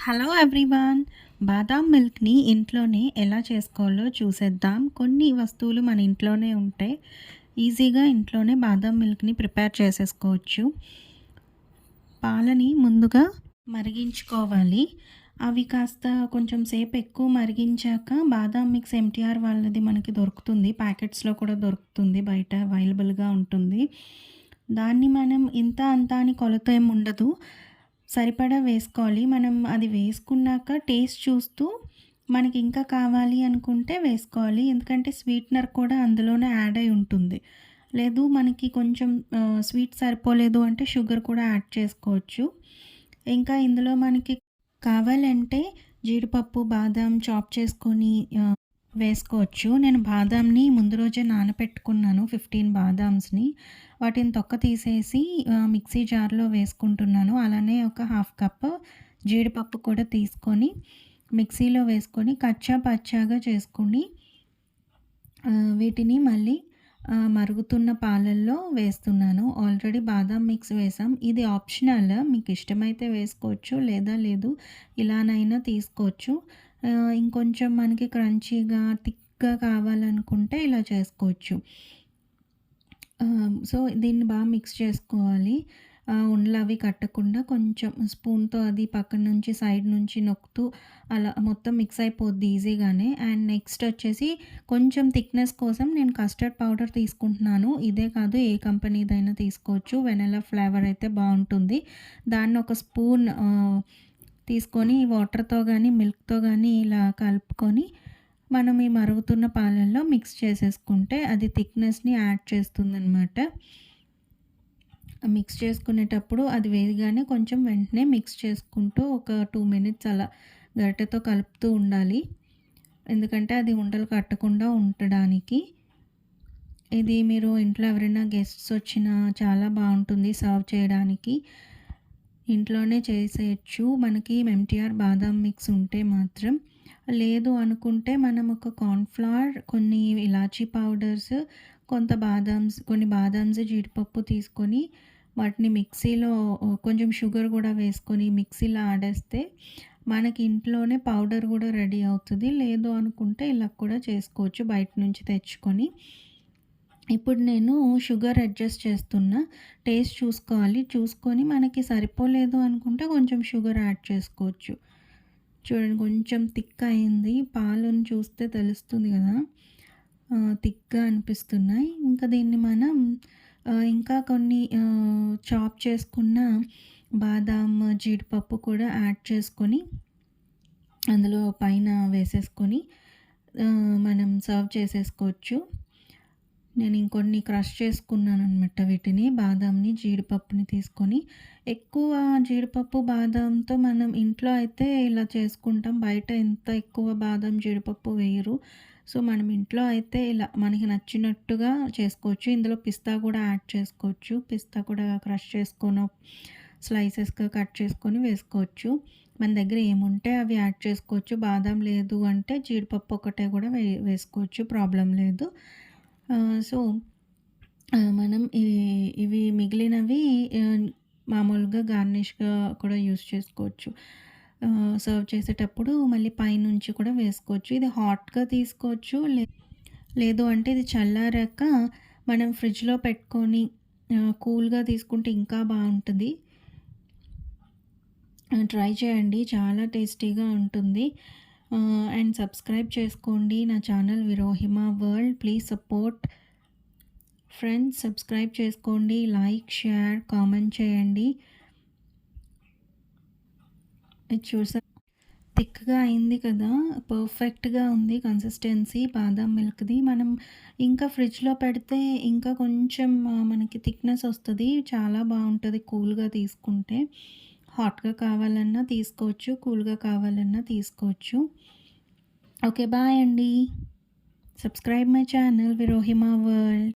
Hello everyone. బాదాం మిల్క్‌ని ఇంట్లోనే ఎలా చేసుకోవాలో చూసేద్దాం. కొన్ని వస్తువులు మన ఇంట్లోనే ఉంటే ఈజీగా ఇంట్లోనే బాదాం మిల్క్‌ని ప్రిపేర్ చేసేసుకోవచ్చు. పాలని ముందుగా మరిగించుకోవాలి. అవి కాస్త కొంచెం సేపు ఎక్కువ మరిగించాక బాదాం మిక్స్ ఎంటీఆర్ వాళ్ళది మనకి దొరుకుతుంది. ప్యాకెట్స్‌లో కూడా దొరుకుతుంది. బయట అవైలబుల్‌గా ఉంటుంది. దాన్ని మనం ఇంత అంత అని కొలత ఏమి ఉండదు. సరిపడా వేసుకోవాలి. మనం అది వేసుకున్నాక టేస్ట్ చూస్తూ మనకి ఇంకా కావాలి అనుకుంటే వేసుకోవాలి. ఎందుకంటే స్వీట్నర్ కూడా అందులోనే యాడ్ అయి ఉంటుంది. లేదు మనకి కొంచెం స్వీట్ సరిపోలేదు అంటే షుగర్ కూడా యాడ్ చేసుకోవచ్చు. ఇంకా ఇందులో మనకి కావాలంటే జీడిపప్పు, బాదాం చాప్ చేసుకొని వేసుకోవచ్చు. నేను బాదాంని ముందు రోజే నానపెట్టుకున్నాను 15 బాదామ్స్‌ని. వాటిని తొక్క తీసేసి మిక్సీ జార్‌లో వేసుకుంటున్నాను. అలానే ఒక హాఫ్ కప్ జీడిపప్పు కూడా తీసుకొని మిక్సీలో వేసుకొని కచ్చా పచ్చాగా చేసుకొని వీటిని మళ్ళీ మరుగుతున్న పాలల్లో వేస్తున్నాను. ఆల్రెడీ బాదాం మిక్స్ వేసాం. ఇది ఆప్షనల్. మీకు ఇష్టమైతే వేసుకోవచ్చు. లేదా లేదు ఇలానైనా తీసుకోవచ్చు. ఇంకొంచెం మనకి క్రంచీగా, థిక్‌గా కావాలనుకుంటే ఇలా చేసుకోవచ్చు. సో, దీన్ని బాగా మిక్స్ చేసుకోవాలి. ఉండలవి కట్టకుండా కొంచెం స్పూన్‌తో అది పక్కన నుంచి, సైడ్ నుంచి నొక్కుతూ అలా మొత్తం మిక్స్ అయిపోద్ది ఈజీగానే. అండ్ నెక్స్ట్ వచ్చేసి కొంచెం థిక్‌నెస్ కోసం నేను కస్టర్డ్ పౌడర్ తీసుకుంటున్నాను. ఇదే కాదు ఏ కంపెనీదైనా తీసుకోవచ్చు. వెనిల్లా ఫ్లేవర్ అయితే బావుంటుంది. దాన్ని ఒక స్పూన్ తీసుకొని వాటర్‌తో గానీ, మిల్క్‌తో గానీ ఇలా కలుపుకొని మనం ఈ మరుగుతున్న పాలల్లో మిక్స్ చేసేసుకుంటే అది థిక్‌నెస్‌ని యాడ్ చేస్తుందనమాట. మిక్స్ చేసుకునేటప్పుడు అది వేయగానే కొంచెం వెంటనే మిక్స్ చేసుకుంటూ ఒక 2 మినిట్స్ అలా గరిటెతో కలుపుతూ ఉండాలి. ఎందుకంటే అది ఉండలు కట్టకుండా ఉండడానికి. ఇది మీరు ఇంట్లో ఎవరైనా గెస్ట్స్ వచ్చినా చాలా బావుంటుంది సర్వ్ చేయడానికి. ఇంట్లోనే చేసేయచ్చు. మనకి ఎంటీఆర్ బాదాం మిక్స్ ఉంటే మాత్రం. లేదు అనుకుంటే మనం ఒక కార్న్‌ఫ్లవర్, కొన్ని ఇలాచీ పౌడర్స్, కొన్ని బాదామ్స్, జీడిపప్పు తీసుకొని వాటిని మిక్సీలో కొంచెం షుగర్ గూడా వేసుకొని మిక్సీలో ఆడేస్తే మనకి ఇంట్లోనే పౌడర్ గూడా రెడీ అవుతది. లేదు అనుకుంటే ఇలా కూడా చేసుకోవచ్చు బయట నుంచి తెచ్చుకొని. ఇప్పుడు నేను షుగర్ అడ్జస్ట్ చేస్తున్నా. టేస్ట్ చూసుకోవాలి. చూసుకొని మనకి సరిపోలేదు అనుకుంటే కొంచెం షుగర్ యాడ్ చేసుకోవచ్చు. చూడండి కొంచెం థిక్ అయింది. పాలను చూస్తే తెలుస్తుంది గదా! థిక్‌గా అనిపిస్తున్నాయి. ఇంకా దీన్ని మనం ఇంకా కొన్ని చాప్ చేసుకున్న బాదాం, జీడిపప్పు కూడా యాడ్ చేసుకొని అందులో పైన వేసేసుకొని మనం సర్వ్ చేసేసుకోవచ్చు. నేను ఇంకొన్ని క్రష్ చేసుకున్నాననమాట వీటిని. బాదాంని, జీడిపప్పుని తీసుకొని. ఎక్కువ జీడిపప్పు, బాదాంతో మనం ఇంట్లో అయితే ఇలా చేసుకుంటాం. బయట ఇంత ఎక్కువ బాదాం, జీడిపప్పు వేయరు. సో, మనం ఇంట్లో అయితే ఇలా మనకి నచ్చినట్టుగా చేసుకోవచ్చు. ఇందులో పిస్తా కూడా యాడ్ చేసుకోవచ్చు. పిస్తా కూడా క్రష్ చేసుకొని స్లైసెస్‌గా కట్ చేసుకొని వేసుకోవచ్చు. మన దగ్గర ఏముంటే అవి యాడ్ చేసుకోవచ్చు. బాదాం లేదు అంటే జీడిపప్పు ఒకటే కూడా వేసుకోవచ్చు. ప్రాబ్లమ్ లేదు. సో, మనం ఇవి మిగిలినవి మామూలుగా గార్నిష్‌గా కూడా యూజ్ చేసుకోవచ్చు. సర్వ్ చేసేటప్పుడు మళ్ళీ పైనుంచి కూడా వేసుకోవచ్చు. ఇది హాట్‌గా తీసుకోవచ్చు. లేదు అంటే ఇది చల్లారాక మనం ఫ్రిడ్జ్‌లో పెట్టుకొని కూల్‌గా తీసుకుంటే ఇంకా బావుంటది. ట్రై చేయండి. చాలా టేస్టీగా ఉంటుంది. అండ్ సబ్స్క్రైబ్ చేసుకోండి నా ఛానల్ విరోహిమ world. Please support friends. Subscribe చేసుకోండి. లైక్, షేర్, కామెంట్ చేయండి. ఇది థిక్‌గా అయింది కదా! పర్ఫెక్ట్‌గా ఉంది కన్సిస్టెన్సీ బాదాం మిల్క్‌ది. మనం ఇంకా ఫ్రిడ్జ్‌లో పెడితే ఇంకా కొంచెం మనకి థిక్‌నెస్ వస్తది. చాలా బావుంటది కూల్‌గా తీసుకుంటే. హాట్‌గా కావాలన్నా తీసుకోవచ్చు. కూల్‌గా కావాలన్నా తీసుకోవచ్చు. ఓకే. బాయ్ అండి. సబ్స్క్రైబ్ మై ఛానల్ విరోహిమ వరల్డ్.